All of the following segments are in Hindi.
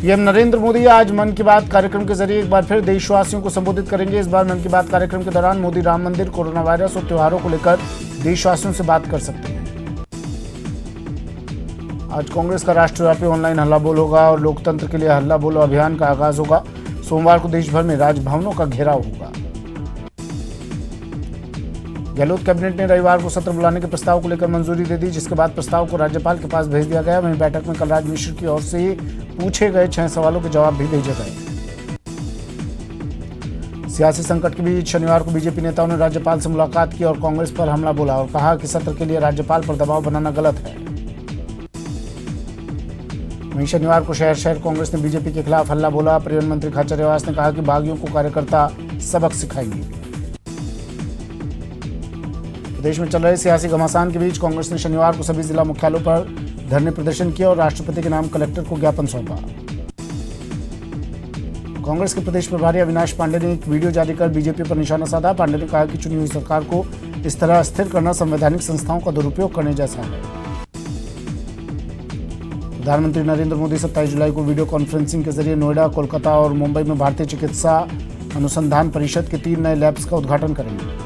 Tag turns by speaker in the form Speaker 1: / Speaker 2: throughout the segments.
Speaker 1: पीएम नरेंद्र मोदी आज मन की बात कार्यक्रम के जरिए एक बार फिर देशवासियों को संबोधित करेंगे। इस बार मन की बात कार्यक्रम के दौरान मोदी राम मंदिर, कोरोना वायरस और त्योहारों को लेकर देशवासियों से बात कर सकते हैं। आज कांग्रेस का राष्ट्रव्यापी ऑनलाइन हल्ला बोल होगा और लोकतंत्र के लिए हल्ला बोलो अभियान का आगाज होगा। सोमवार को देश भर में राजभवनों का घेराव होगा। गहलोत कैबिनेट ने रविवार को सत्र बुलाने के प्रस्ताव को लेकर मंजूरी दे दी, जिसके बाद प्रस्ताव को राज्यपाल के पास भेज दिया गया। वहीं बैठक में कलराज मिश्र की ओर से पूछे गए 6 सवालों के जवाब भी भेजे गए। सियासी संकट के बीच शनिवार को बीजेपी नेताओं ने राज्यपाल से मुलाकात की और कांग्रेस पर हमला बोला और कहा कि सत्र के लिए राज्यपाल पर दबाव बनाना गलत है। वहीं शनिवार को शहर शहर कांग्रेस ने बीजेपी के खिलाफ हल्ला बोला। परिवहन मंत्री खाचरियावास ने कहा कि बागियों को कार्यकर्ता सबक सिखाएंगे। प्रदेश में चल रहे सियासी घमासान के बीच कांग्रेस ने शनिवार को सभी जिला मुख्यालयों पर धरने प्रदर्शन किया और राष्ट्रपति के नाम कलेक्टर को ज्ञापन सौंपा। कांग्रेस के प्रदेश प्रभारी अविनाश पांडे ने एक वीडियो जारी कर बीजेपी पर निशाना साधा। पांडे ने कहा कि चुनी हुई सरकार को इस तरह अस्थिर करना संवैधानिक संस्थाओं का दुरुपयोग करने जैसा है। प्रधानमंत्री नरेंद्र मोदी 27 जुलाई को वीडियो कॉन्फ्रेंसिंग के जरिए नोएडा, कोलकाता और मुंबई में भारतीय चिकित्सा अनुसंधान परिषद के 3 नए लैब्स का उद्घाटन करेंगे।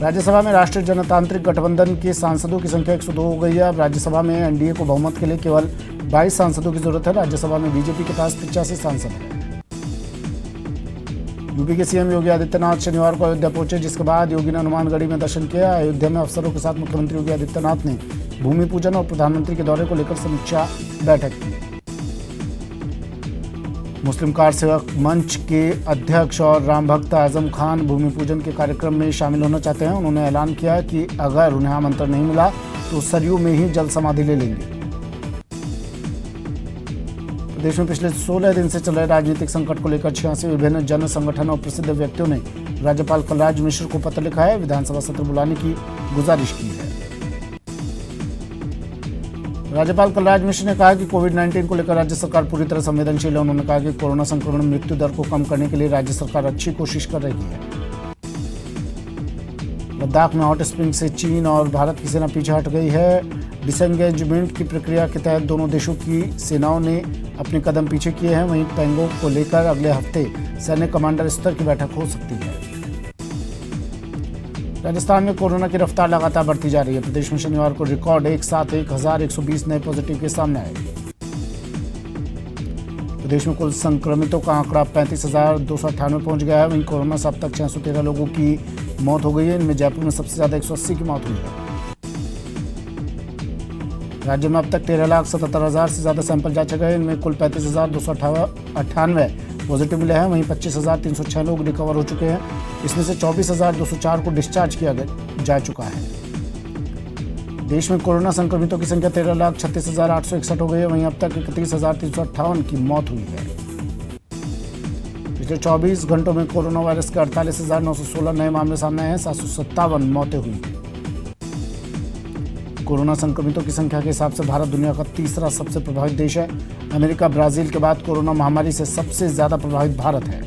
Speaker 1: राज्यसभा में राष्ट्रीय जनतांत्रिक गठबंधन के सांसदों की संख्या 102 हो गई है। अब राज्यसभा में एनडीए को बहुमत के लिए केवल 22 सांसदों की जरूरत है। राज्यसभा में बीजेपी के पास 85 सांसद हैं। यूपी के सीएम योगी आदित्यनाथ शनिवार को अयोध्या पहुंचे, जिसके बाद योगी ने हनुमानगढ़ी में दर्शन किया। अयोध्या में अफसरों के साथ मुख्यमंत्री योगी आदित्यनाथ ने भूमि पूजन और प्रधानमंत्री के दौरे को लेकर समीक्षा बैठक की। मुस्लिम कार सेवक मंच के अध्यक्ष और राम भक्त आजम खान भूमि पूजन के कार्यक्रम में शामिल होना चाहते हैं। उन्होंने ऐलान किया कि अगर उन्हें आमंत्रण नहीं मिला तो सरयू में ही जल समाधि ले लेंगे। प्रदेश में पिछले 16 दिन से चल रहे राजनीतिक संकट को लेकर 86 विभिन्न जन संगठन और प्रसिद्ध व्यक्तियों ने राज्यपाल कलराज मिश्र को पत्र लिखा है, विधानसभा सत्र बुलाने की गुजारिश की है। राज्यपाल कलराज मिश्र ने कहा कि कोविड-19 को लेकर राज्य सरकार पूरी तरह संवेदनशील है। उन्होंने कहा कि कोरोना संक्रमण मृत्यु दर को कम करने के लिए राज्य सरकार अच्छी कोशिश कर रही है। लद्दाख में हॉट स्प्रिंग से चीन और भारत की सेना पीछे हट गई है। डिसएंगेजमेंट की प्रक्रिया के तहत दोनों देशों की सेनाओं ने अपने कदम पीछे किए हैं। वहीं पेंगोंग को लेकर अगले हफ्ते सैन्य कमांडर स्तर की बैठक हो सकती है। राजस्थान में कोरोना की रफ्तार लगातार बढ़ती जा रही है। प्रदेश में शनिवार को रिकॉर्ड एक साथ 1120 नए पॉजिटिव केस सामने आए। प्रदेश में कुल संक्रमितों का आंकड़ा 35,298 पहुंच गया है। वहीं कोरोना से अब तक 613 लोगों की मौत हो गई है। इनमें जयपुर में सबसे ज्यादा 180 की मौत हुई है। राज्य में अब तक 13,77,000 से ज्यादा सैंपल जांचे गए। इनमें कुल 35,298 पॉजिटिव मिले हैं। वहीं 25,306 लोग रिकवर हो चुके हैं। इसमें से 24,204 को डिस्चार्ज किया जा चुका है। देश में कोरोना संक्रमितों की संख्या 13,36,861 हो गई है। वहीं अब तक 31,358 की मौत हुई है। पिछले 24 घंटों में कोरोना वायरस के 48,916 नए मामले सामने आए हैं। 757 मौतें हुई। कोरोना संक्रमितों की संख्या के हिसाब से भारत दुनिया का तीसरा सबसे प्रभावित देश है। अमेरिका, ब्राजील के बाद कोरोना महामारी से सबसे ज्यादा प्रभावित भारत है।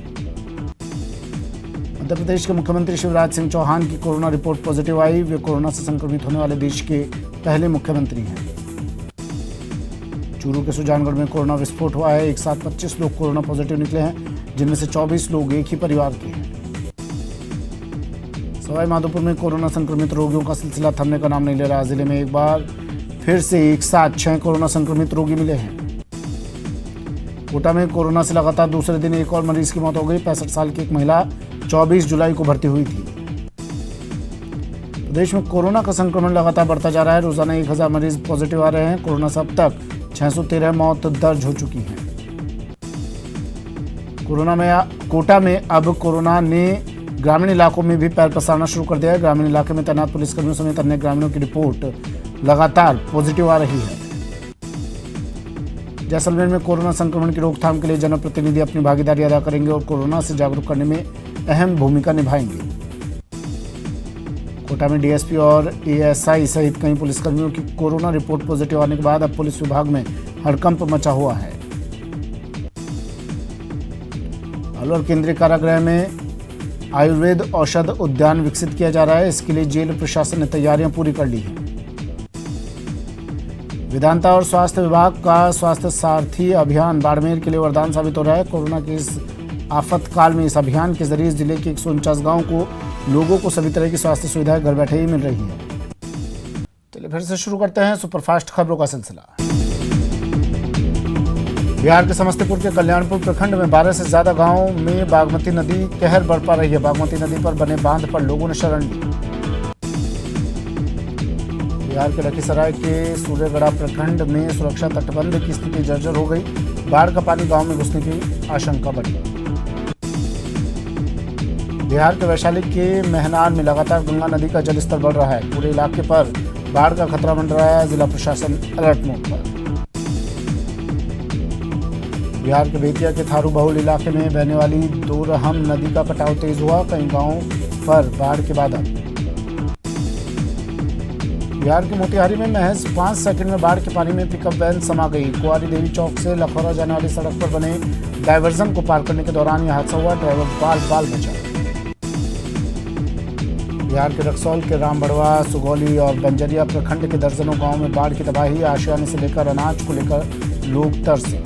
Speaker 1: मध्य प्रदेश के मुख्यमंत्री शिवराज सिंह चौहान की कोरोना रिपोर्ट पॉजिटिव आई। वे कोरोना से संक्रमित होने वाले देश के पहले मुख्यमंत्री हैं। चूरू के सुजानगढ़ में कोरोना विस्फोट हुआ है। एक साथ 25 लोग कोरोना पॉजिटिव निकले हैं, जिनमें से 24 लोग एक ही परिवार के हैं। सवाई माधोपुर में कोरोना संक्रमित रोगियों का सिलसिला थमने का नाम नहीं ले रहा। जिले में एक बार फिर से एक साथ 6 कोरोना संक्रमित रोगी मिले हैं। कोटा में कोरोना से लगातार दूसरे दिन एक और मरीज की मौत हो गई। 65 साल की एक महिला 24 जुलाई को भर्ती हुई थी। प्रदेश में कोरोना का संक्रमण लगातार बढ़ता जा रहा है। रोजाना 1000 मरीज पॉजिटिव आ रहे हैं। कोरोना से अब तक 613 मौत दर्ज हो चुकी हैं। कोटा में अब कोरोना ने ग्रामीण इलाकों में भी पैर पसारना शुरू कर दिया है। ग्रामीण इलाके में तैनात पुलिसकर्मियों समेत अन्य ग्रामीणों की रिपोर्ट लगातार पॉजिटिव आ रही है। जैसलमेर में कोरोना संक्रमण की रोकथाम के लिए जनप्रतिनिधि अपनी भागीदारी अदा करेंगे और कोरोना से जागरूक करने में अहम भूमिका निभाएंगे। कोटा में डीएसपी और एएसआई सहित कई पुलिसकर्मियों की कोरोना रिपोर्ट पॉजिटिव आने के बाद अब पुलिस विभाग में हड़कंप मचा हुआ है। अलवर केंद्रीय कारागृह में आयुर्वेद औषध उद्यान विकसित किया जा रहा है। इसके लिए जेल प्रशासन ने तैयारियां पूरी कर ली हैं। वेदांता और स्वास्थ्य विभाग का स्वास्थ्य सारथी अभियान बाड़मेर के लिए वरदान साबित हो रहा है। कोरोना की इस आफतकाल में इस अभियान के जरिए जिले के 149 गांवों को लोगों को सभी तरह की स्वास्थ्य सुविधाएं घर बैठे ही मिल रही है। चलिए फिर से शुरू करते हैं सुपरफास्ट खबरों का सिलसिला। बिहार के समस्तीपुर के कल्याणपुर प्रखंड में 12 से ज्यादा गांवों में बागमती नदी कहर बरपा रही है। बागमती नदी पर बने बांध पर लोगों ने शरण ली। बिहार के लखीसराय के सूर्यगढ़ा प्रखंड में सुरक्षा तटबंध की स्थिति जर्जर हो गई। बाढ़ का पानी गांव में घुसने की आशंका बढ़ी। बिहार के वैशाली के मेहनार में लगातार गंगा नदी का जलस्तर बढ़ रहा है। पूरे इलाके पर बाढ़ का खतरा मंडरा है। जिला प्रशासन अलर्ट मोड पर। बिहार के बेतिया के थारू बहुल इलाके में बहने वाली दोरहम नदी का कटाव तेज हुआ। कई गांवों पर बाढ़ के बादल। बिहार के मोतिहारी में महज 5 सेकंड में बाढ़ के पानी में पिकअप वैन समा गई। कुंवारी देवी चौक से लखौरा जाने वाली सड़क पर बने डायवर्जन को पार करने के दौरान यह हादसा हुआ। ड्राइवर बाल बचा। बिहार के रक्सौल के रामबड़वा, सुगौली और बंजरिया प्रखंड के दर्जनों गांवों में बाढ़ की तबाही। आशियाने से लेकर अनाज को लेकर लोग तरसे।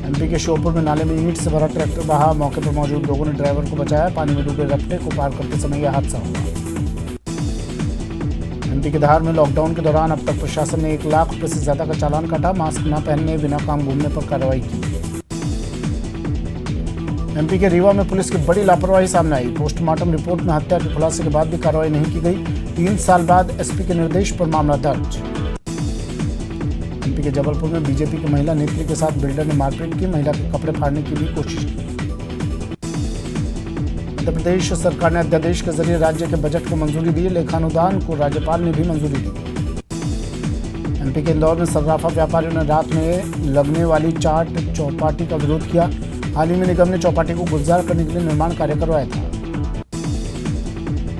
Speaker 1: एमपी के श्योपुर में नाले में ईंट से भरा ट्रैक्टर बहा। मौके पर मौजूद लोगों ने ड्राइवर को बचाया। पानी में डूबे रपटे को पार करते समय यह हादसा हुआ। एमपी के धार में लॉकडाउन के दौरान अब तक प्रशासन ने 1 लाख रुपए से ज्यादा का चालान काटा। मास्क न पहनने, बिना काम घूमने पर कार्रवाई की। एमपी के रीवा में पुलिस की बड़ी लापरवाही सामने आई। पोस्टमार्टम रिपोर्ट में हत्या के खुलासे के बाद भी कार्रवाई नहीं की गई। 3 साल बाद एसपी के निर्देश पर मामला दर्ज। एमपी के जबलपुर में बीजेपी की महिला नेत्री के साथ बिल्डर ने मारपीट की। महिला के कपड़े फाड़ने की भी कोशिश की। मध्य प्रदेश सरकार ने अध्यादेश के जरिए राज्य के बजट को मंजूरी दी। लेखानुदान को राज्यपाल ने भी मंजूरी दी। एमपी के इंदौर में सर्राफा व्यापारियों ने रात में लगने वाली चाट चौपाटी का विरोध किया। हाल ही में निगम ने चौपाटी को गुलजार करने के लिए निर्माण कार्य करवाया था।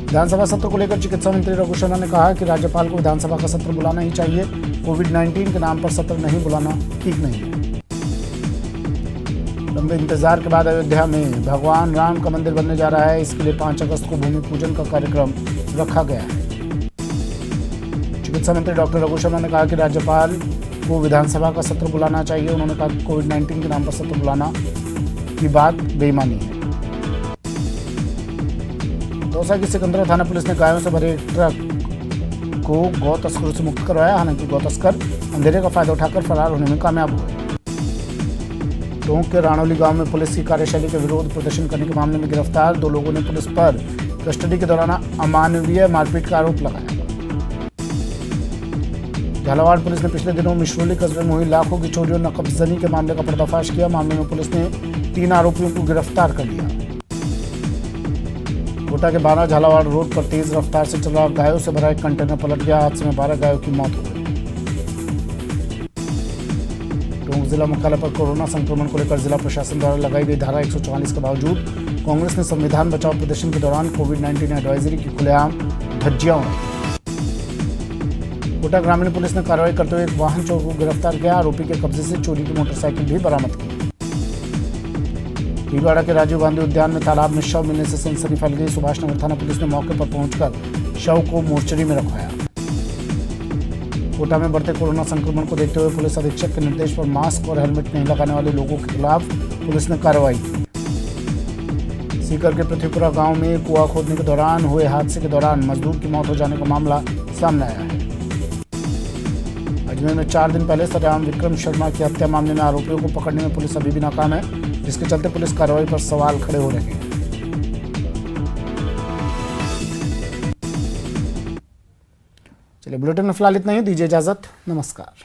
Speaker 1: विधानसभा सत्र को लेकर चिकित्सा मंत्री रघु शर्मा ने कहा कि राज्यपाल को विधानसभा का सत्र बुलाना ही चाहिए। कोविड-19 के नाम पर सत्र नहीं बुलाना ठीक नहीं है। लंबे इंतजार के बाद अयोध्या में भगवान राम का मंदिर बनने जा रहा है। इसके लिए 5 अगस्त को भूमि पूजन का कार्यक्रम रखा गया है। चिकित्सा मंत्री डॉक्टर रघु शर्मा ने कहा कि राज्यपाल को विधानसभा का सत्र बुलाना चाहिए। उन्होंने कहा कि कोविड-19 के नाम पर सत्र बुलाना की बात बेईमानी है। दौसा की सिकंदरा थाना पुलिस ने गायों से भरे ट्रक को गौ तस्करों से मुक्त करवाया। हालांकि गौ तस्कर अंधेरे का फायदा उठाकर फरार होने में कामयाब हुए। टोंक के राणौली गांव में पुलिस की कार्यशैली के विरोध प्रदर्शन करने के मामले में गिरफ्तार 2 लोगों ने पुलिस पर कस्टडी के दौरान अमानवीय मारपीट का आरोप लगाया। झालावाड़ पुलिस ने पिछले दिनों मिश्रोली कस्बे में हुई लाखों की चोरी और नकबजनी के मामले का पर्दाफाश किया। मामले में पुलिस ने 3 आरोपियों को गिरफ्तार कर लिया। कोटा के बाना झालावाड़ रोड पर तेज रफ्तार से चल रहा गायों से भरा एक कंटेनर पलट गया। हादसे में 12 गायों की मौत हो गई। टोंक जिला मुख्यालय पर कोरोना संक्रमण को लेकर जिला प्रशासन द्वारा लगाई गई धारा 144 के बावजूद कांग्रेस ने संविधान बचाओ प्रदर्शन के दौरान कोविड-19 एडवाइजरी की खुलेआम धज्जियां उड़ाई। कोटा ग्रामीण पुलिस ने कार्रवाई करते हुए एक वाहन चोर को गिरफ्तार किया। आरोपी के कब्जे से चोरी की मोटरसाइकिल भी बरामद की। भीलवाड़ा के राजीव गांधी उद्यान में तालाब में शव मिलने से सनसनी फैल गई। सुभाष नगर थाना पुलिस ने मौके पर पहुंचकर शव को मोर्चरी में रखवाया। कोटा में बढ़ते कोरोना संक्रमण को देखते हुए पुलिस अधीक्षक के निर्देश पर मास्क और हेलमेट नहीं लगाने वाले लोगों के खिलाफ पुलिस ने कार्रवाई की। सीकर के पृथ्वीपुरा गांव में कुआं खोदने के दौरान हुए हादसे के दौरान मजदूर की मौत हो जाने का मामला सामने आया है। अजमेर में 4 दिन पहले सरेआम विक्रम शर्मा की हत्या मामले में आरोपियों को पकड़ने में पुलिस अभी भी नाकाम है, जिसके चलते पुलिस कार्रवाई पर सवाल खड़े हो रहे हैं। चलिए बुलेटिन में फिलहाल इतना ही। दीजिए इजाजत। नमस्कार।